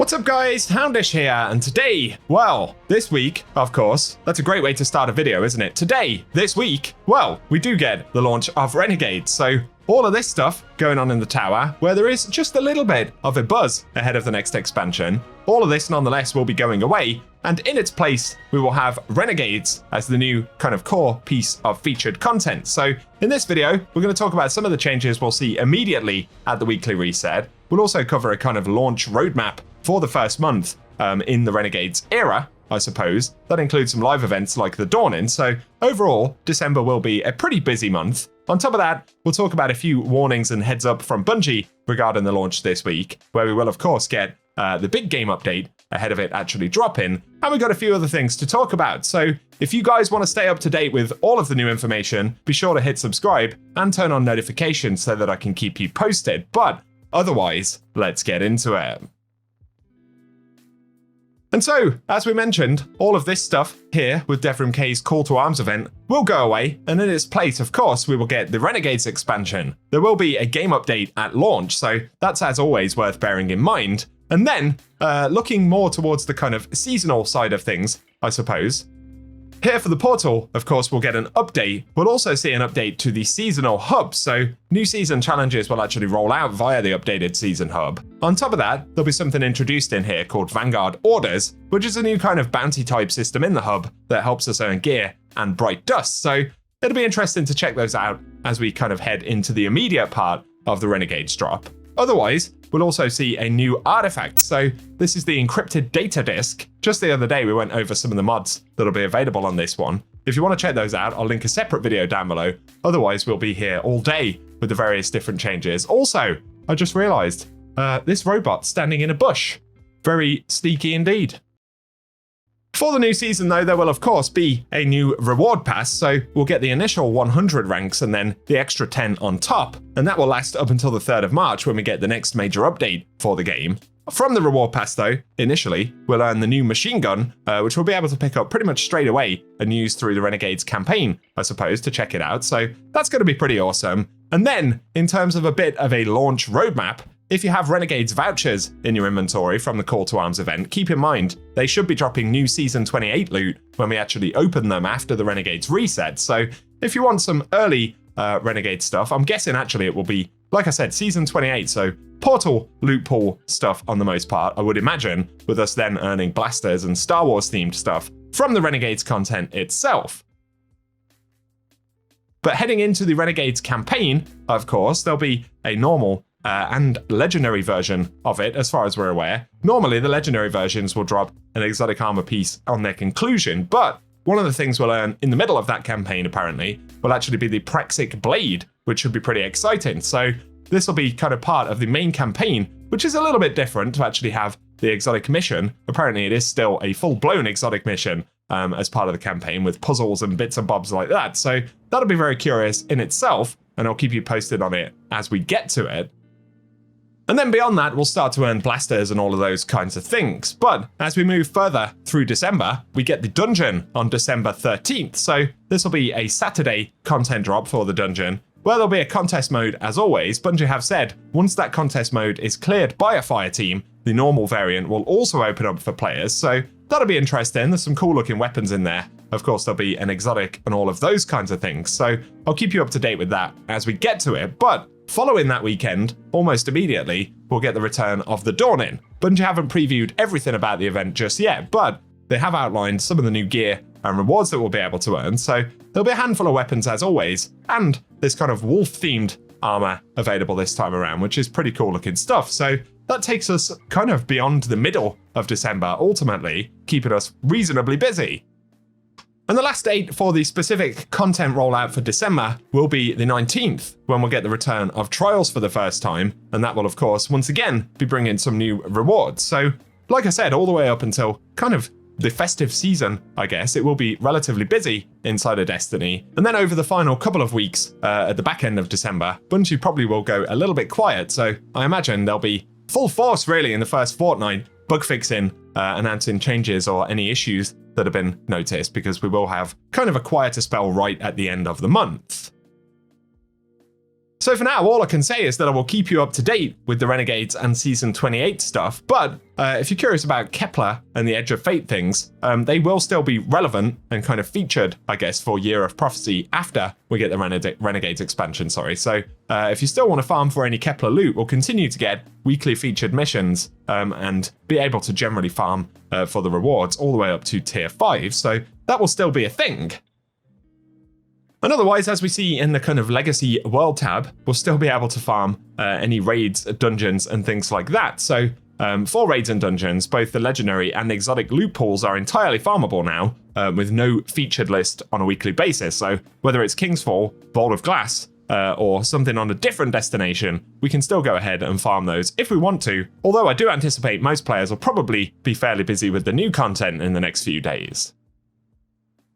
What's up guys, Houndish here, and today, well, this week, of course, that's a great way to start a video, isn't it? Today, this week, well, we do get the launch of Renegades, so all of this stuff going on in the tower, where there is just a little bit of a buzz ahead of the next expansion. All of this, nonetheless, will be going away, and in its place, we will have Renegades as the new kind of core piece of featured content. So in this video, we're going to talk about some of the changes we'll see immediately at the weekly reset. We'll also cover a kind of launch roadmap for the first month in the Renegades era, I suppose. That includes some live events like the Dawning. So overall, December will be a pretty busy month. On top of that, we'll talk about a few warnings and heads up from Bungie regarding the launch this week, where we will of course get the big game update ahead of it actually dropping. And we've got a few other things to talk about. So if you guys want to stay up to date with all of the new information, be sure to hit subscribe and turn on notifications so that I can keep you posted. But otherwise, let's get into it. And so, as we mentioned, all of this stuff here with Devrim K's Call to Arms event will go away, and in its place, of course, we will get the Renegades expansion. There will be a game update at launch, so that's as always worth bearing in mind. And then, looking more towards the kind of seasonal side of things, I suppose. Here for the portal, of course, we'll get an update. We'll also see an update to the seasonal hub, so new season challenges will actually roll out via the updated season hub. On top of that, there'll be something introduced in here called Vanguard Orders, which is a new kind of bounty type system in the hub that helps us earn gear and bright dust. So it'll be interesting to check those out as we kind of head into the immediate part of the Renegades drop. Otherwise, we'll also see a new artifact. So this is the encrypted data disk. Just the other day, we went over some of the mods that'll be available on this one. If you want to check those out, I'll link a separate video down below. Otherwise, we'll be here all day with the various different changes. Also, I just realized this robot standing in a bush. Very sneaky indeed. For the new season though, there will of course be a new reward pass, so we'll get the initial 100 ranks and then the extra 10 on top, and that will last up until the 3rd of March when we get the next major update for the game. From the reward pass though, initially, we'll earn the new machine gun, which we'll be able to pick up pretty much straight away and use through the Renegades campaign, I suppose, to check it out, so that's going to be pretty awesome. And then, in terms of a bit of a launch roadmap, if you have Renegades vouchers in your inventory from the Call to Arms event, keep in mind they should be dropping new Season 28 loot when we actually open them after the Renegades reset. So if you want some early Renegade stuff, I'm guessing actually it will be, like I said, Season 28, so Portal loot pool stuff on the most part, I would imagine, with us then earning blasters and Star Wars themed stuff from the Renegades content itself. But heading into the Renegades campaign, of course, there'll be a normal and legendary version of it, as far as we're aware. Normally, the legendary versions will drop an exotic armor piece on their conclusion, but one of the things we'll earn in the middle of that campaign, apparently, will actually be the Praxic Blade, which should be pretty exciting. So this will be kind of part of the main campaign, which is a little bit different to actually have the exotic mission. Apparently, it is still a full-blown exotic mission as part of the campaign with puzzles and bits and bobs like that. So that'll be very curious in itself, and I'll keep you posted on it as we get to it. And then beyond that, we'll start to earn blasters and all of those kinds of things. But as we move further through December, we get the dungeon on December 13th. So this will be a Saturday content drop for the dungeon, where there'll be a contest mode as always. Bungie have said, once that contest mode is cleared by a fire team, the normal variant will also open up for players. So that'll be interesting. There's some cool looking weapons in there. Of course, there'll be an exotic and all of those kinds of things. So I'll keep you up to date with that as we get to it. But following that weekend, almost immediately, we'll get the return of the Dawning. Bungie haven't previewed everything about the event just yet, but they have outlined some of the new gear and rewards that we'll be able to earn, so there'll be a handful of weapons as always, and this kind of wolf-themed armor available this time around, which is pretty cool looking stuff. So that takes us kind of beyond the middle of December, ultimately, keeping us reasonably busy. And the last date for the specific content rollout for December will be the 19th, when we'll get the return of Trials for the first time, and that will of course once again be bringing some new rewards. So like I said, all the way up until kind of the festive season, I guess, it will be relatively busy inside of Destiny. And then over the final couple of weeks at the back end of December, Bungie probably will go a little bit quiet, so I imagine there'll be full force really in the first fortnight, bug fixing, announcing changes or any issues that have been noticed, because we will have kind of a quieter spell right at the end of the month. So for now, all I can say is that I will keep you up to date with the Renegades and Season 28 stuff, but if you're curious about Kepler and the Edge of Fate things, they will still be relevant and kind of featured, I guess, for Year of Prophecy after we get the Renegades expansion, So if you still want to farm for any Kepler loot, we'll continue to get weekly featured missions and be able to generally farm for the rewards all the way up to Tier 5, so that will still be a thing. And otherwise, as we see in the kind of Legacy World tab, we'll still be able to farm any raids, dungeons, and things like that. So for raids and dungeons, both the legendary and exotic loot pools are entirely farmable now, with no featured list on a weekly basis. So whether it's King's Fall, Vault of Glass, or something on a different destination, we can still go ahead and farm those if we want to, although I do anticipate most players will probably be fairly busy with the new content in the next few days.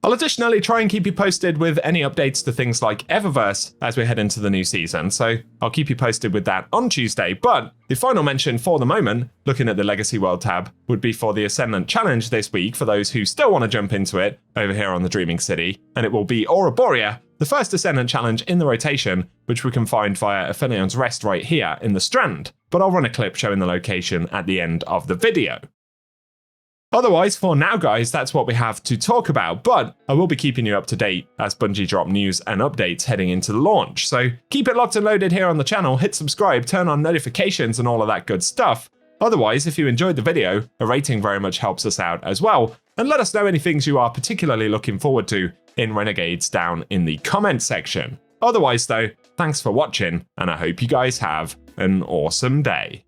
I'll additionally try and keep you posted with any updates to things like Eververse as we head into the new season, so I'll keep you posted with that on Tuesday. But the final mention for the moment, looking at the Legacy World tab, would be for the Ascendant Challenge this week for those who still want to jump into it over here on the Dreaming City, and it will be Aura Borea, the first Ascendant Challenge in the rotation, which we can find via Aphelios Rest right here in the Strand, but I'll run a clip showing the location at the end of the video. Otherwise, for now guys, that's what we have to talk about, but I will be keeping you up to date as Bungie drop news and updates heading into the launch, so keep it locked and loaded here on the channel, hit subscribe, turn on notifications and all of that good stuff. Otherwise, if you enjoyed the video, a rating very much helps us out as well, and let us know any things you are particularly looking forward to in Renegades down in the comment section. Otherwise though, thanks for watching, and I hope you guys have an awesome day.